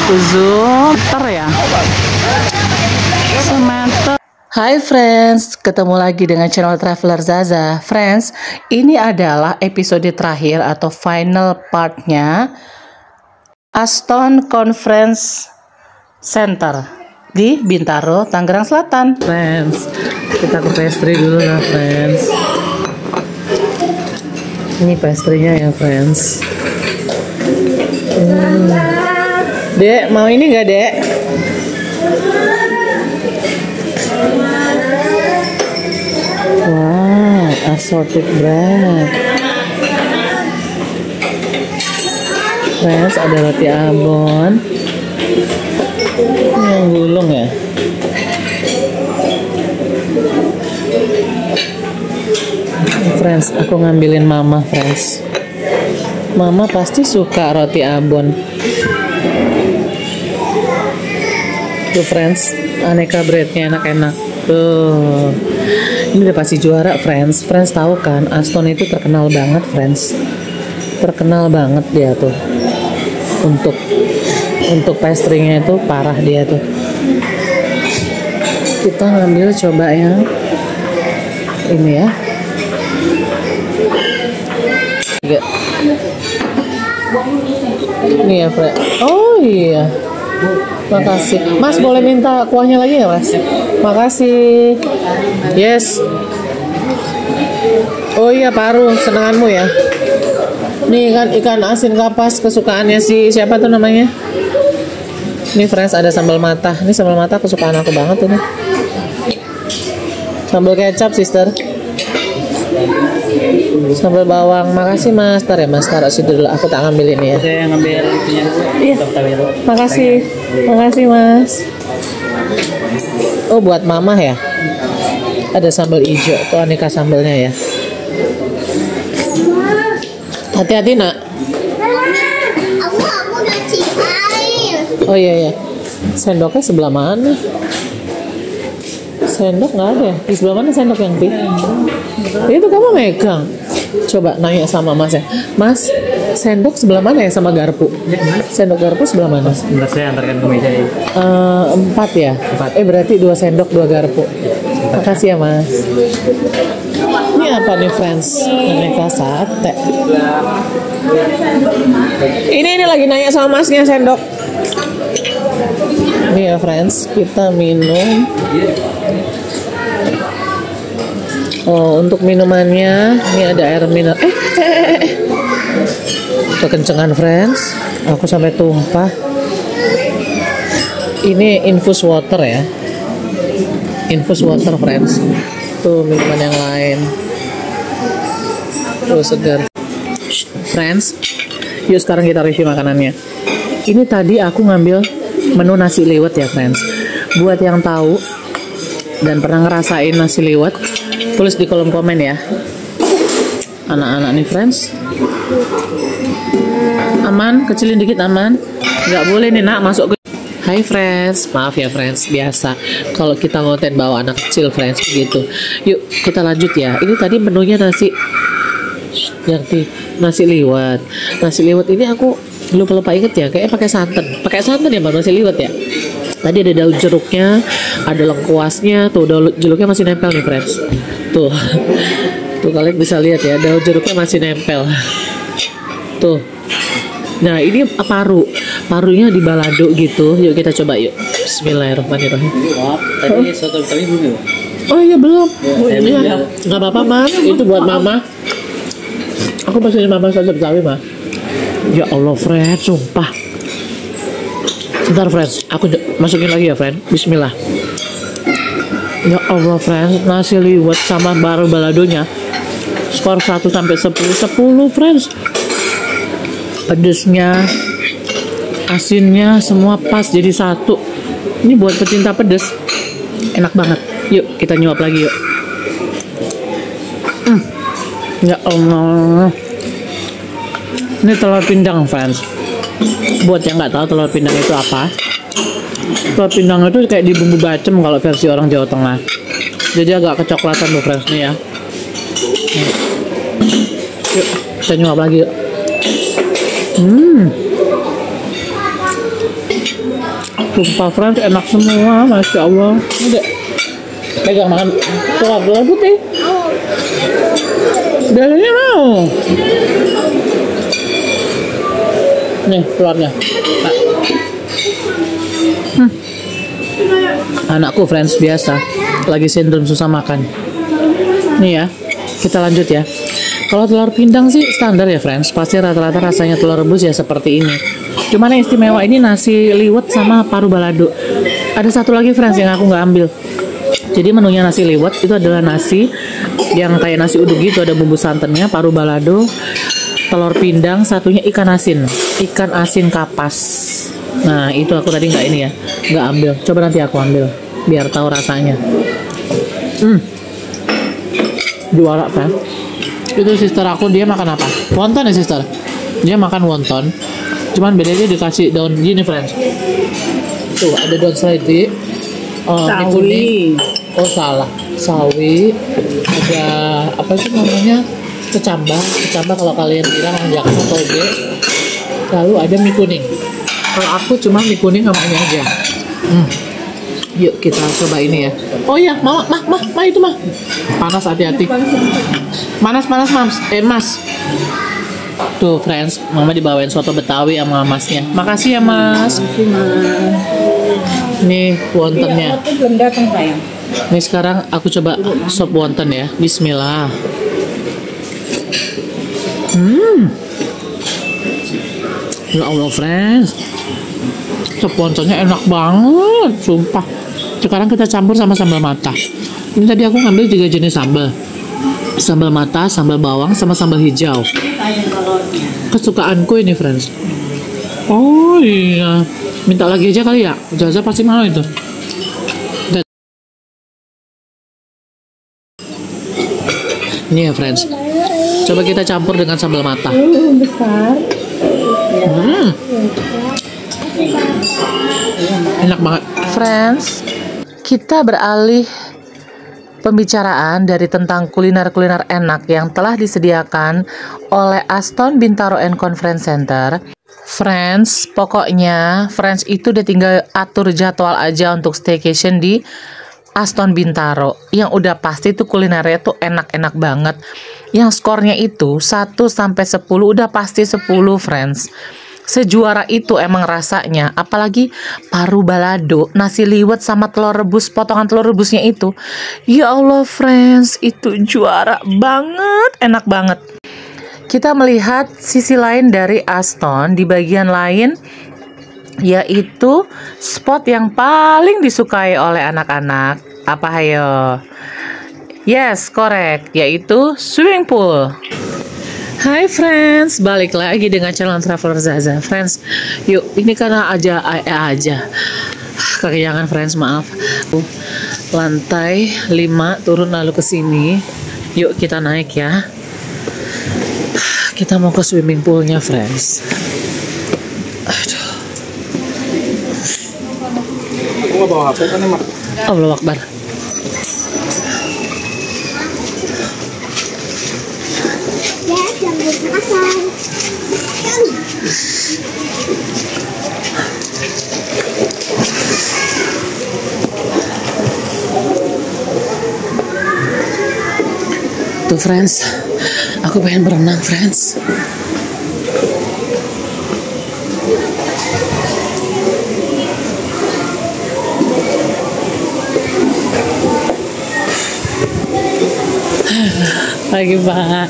Aku zoom ya. Semeter. Hai friends, ketemu lagi dengan channel Traveler Zaza. Friends, ini adalah episode terakhir atau final partnya Aston Conference Center di Bintaro, Tangerang Selatan. Friends, kita ke pastry dulu ya friends. Ini pastry-nya ya friends. Dek, mau ini nggak dek? Wow, assorted bread. Friends, ada roti abon. Ini yang gulung ya. Friends, aku ngambilin mama friends. Mama pasti suka roti abon. Tuh friends, aneka breadnya enak-enak. Tuh, ini udah pasti juara friends. Friends tahu kan, Aston itu terkenal banget friends. Terkenal banget dia tuh. Untuk pastry-nya itu parah dia tuh. Kita ngambil coba yang ini ya. Ini ya Fred. Oh iya. Makasih. Mas boleh minta kuahnya lagi ya Mas? Makasih. Yes. Oh iya paru senanganmu ya. Nih kan ikan asin kapas kesukaannya si siapa tuh namanya? Nih friends ada sambal mata. Ini sambal mata kesukaan aku banget ini. Sambal kecap sister. Sambal bawang, makasih mas. Tar ya mas, taruh situ dulu. Aku tak ngambil ini ya. Saya ngambil itunya dulu. Iya. Makasih, makasih mas. Oh buat mama ya. Ada sambal hijau, tuh aneka sambalnya ya. Hati-hati nak. Aku udah air. Oh iya ya. Sendoknya sebelah mana? Sendok nggak ada. Di sebelah mana sendok yang pink? Itu kamu megang. Coba nanya sama mas ya. Mas, sendok sebelah mana ya sama garpu? Sendok garpu sebelah mana? Sebentar saya antarkan ke meja ya. 4 ya? 4. Berarti 2 sendok 2 garpu. Makasih ya mas. Ini apa nih friends? Aneka sate. Ini lagi nanya sama masnya sendok. Ini ya friends, kita minum. Oh, untuk minumannya ini ada air mineral. Kekencengan friends. Aku sampai tumpah. Ini infus water ya. Infus water friends. Tuh minuman yang lain. Tuh segar. Friends, yuk sekarang kita review makanannya. Ini tadi aku ngambil menu nasi liwet ya friends. Buat yang tahu dan pernah ngerasain nasi liwet, tulis di kolom komen ya. Anak-anak nih friends. Aman, kecilin dikit aman. Nggak boleh nih nak masuk ke. Hai friends, maaf ya friends, biasa kalau kita ngonten bawa anak kecil friends begitu. Yuk kita lanjut ya. Ini tadi menunya nasi liwet. Nasi liwet ini aku lupa inget ya, kayaknya pakai santan ya bang nasi liwet ya. Tadi ada daun jeruknya, ada lengkuasnya, tuh daun jeruknya masih nempel nih friends. Tuh kalian bisa lihat ya, daun jeruknya masih nempel. Tuh. Nah ini parunya di balado gitu. Yuk kita coba yuk. Bismillahirrahmanirrahim. Tadi soto kali dulu. Oh iya belum. Iya. Nggak apa-apa mas. Itu buat mama. Aku pesenin mama soto betawi mas. Ya Allah friends, sumpah. Bentar friends, aku masukin lagi ya friend. Bismillah. Ya Allah friends, nasi liwet sama baru baladonya skor 1 sampai 10 friends. Pedesnya, asinnya semua pas jadi satu. Ini buat pecinta pedes enak banget. Yuk kita nyuap lagi yuk. Ya Allah. Ini telur pindang friends. Buat yang nggak tahu telur pindang itu apa, telur pindang itu kayak di bumbu bacem kalau versi orang Jawa Tengah. Jadi agak kecoklatan tuh friends nih ya. Yuk kita nyuap lagi yuk. Sumpah friends, enak semua, Masya Allah. Udah, pegang makan telur putih. Biasanya mau. Nih, telurnya. Anakku friends biasa, lagi sindrom susah makan. Nih ya, kita lanjut ya. Kalau telur pindang sih standar ya friends, pasti rata-rata rasanya telur rebus ya seperti ini. Cuman yang istimewa ini nasi liwet sama paru balado. Ada satu lagi friends yang aku nggak ambil. Jadi menunya nasi liwet itu adalah nasi yang kayak nasi uduk gitu, ada bumbu santannya, paru balado, telur pindang, satunya ikan asin kapas. Nah itu aku tadi nggak ini ya, nggak ambil. Coba nanti aku ambil biar tahu rasanya. Juara kan? Itu sister aku, dia makan apa? Wonton ya sister? Dia makan wonton. Cuman bedanya dikasih daun gini friends. Tuh ada daun seledri, mie kuning. Oh salah, sawi. Ada apa itu namanya? Kecambah kalau kalian bilang jangan atau toge. Lalu ada mie kuning. Kalau aku cuma mie kuning sama ini aja. Yuk kita coba ini ya. Oh iya, mah itu mah. Panas, hati-hati. Panas mas. Tuh friends, mama dibawain soto Betawi sama masnya. Makasih ya mas. Nih wontonnya. Belum datang sayang. Nih sekarang aku coba sop wonton ya. Bismillah. Ya Allah friends, sop wontonnya enak banget, sumpah. Sekarang kita campur sama sambal mata. Ini tadi aku ngambil 3 jenis sambal. Sambal mata, sambal bawang, sama sambal hijau. Kesukaanku ini friends. Oh iya, minta lagi aja kali ya. Zaza pasti mau itu. Ini ya friends. Coba kita campur dengan sambal mata. Besar. Enak banget. Friends, kita beralih pembicaraan dari tentang kuliner-kuliner enak yang telah disediakan oleh Aston Bintaro and Conference Center. Friends, pokoknya Friends itu udah tinggal atur jadwal aja untuk staycation di Aston Bintaro. Yang udah pasti tuh kulinernya tuh enak-enak banget. Yang skornya itu 1 sampai 10 udah pasti 10 friends. Sejuara itu emang rasanya, apalagi paru balado, nasi liwet sama telur rebus, potongan telur rebusnya itu. Ya Allah friends, itu juara banget, enak banget. Kita melihat sisi lain dari Aston di bagian lain, yaitu spot yang paling disukai oleh anak-anak. Apa hayo? Yes, correct, yaitu swimming pool. Hai friends, balik lagi dengan channel Traveler Zaza. Friends, yuk ini karena aja kekenyangan friends, maaf. Lantai 5 turun lalu ke sini. Yuk kita naik ya. Kita mau ke swimming poolnya friends. Aduh. Aku nggak bawa HP kan emang. Allahu Akbar. Tuh friends, aku pengen berenang friends. Pagi Pak,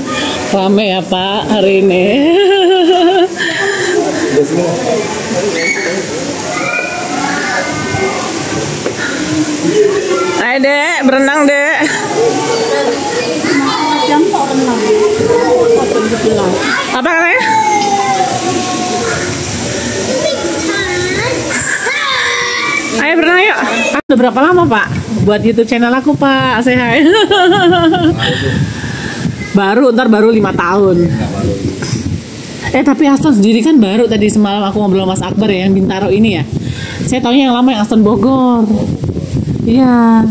rame ya Pak hari ini. Ayo Dek, berenang Dek. Apa katanya? Ayo berenang yuk. Udah berapa lama Pak buat YouTube channel aku Pak? Say hi. Baru 5 tahun. Tapi Aston sendiri kan baru, tadi semalam aku ngobrol sama Mas Akbar ya, yang Bintaro ini ya. Saya taunya yang lama yang Aston Bogor. Iya.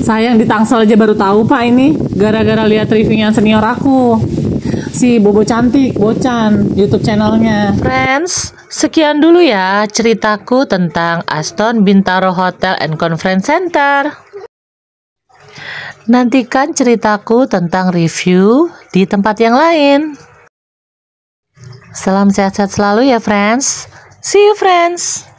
Saya yang di Tangsel aja baru tahu Pak ini, gara-gara lihat reviewnya senior aku. si Bobo Cantik, Bocan, YouTube channelnya. Friends, sekian dulu ya ceritaku tentang Aston Bintaro Hotel and Conference Center. Nantikan ceritaku tentang review di tempat yang lain. Salam sehat-sehat selalu ya friends. See you friends.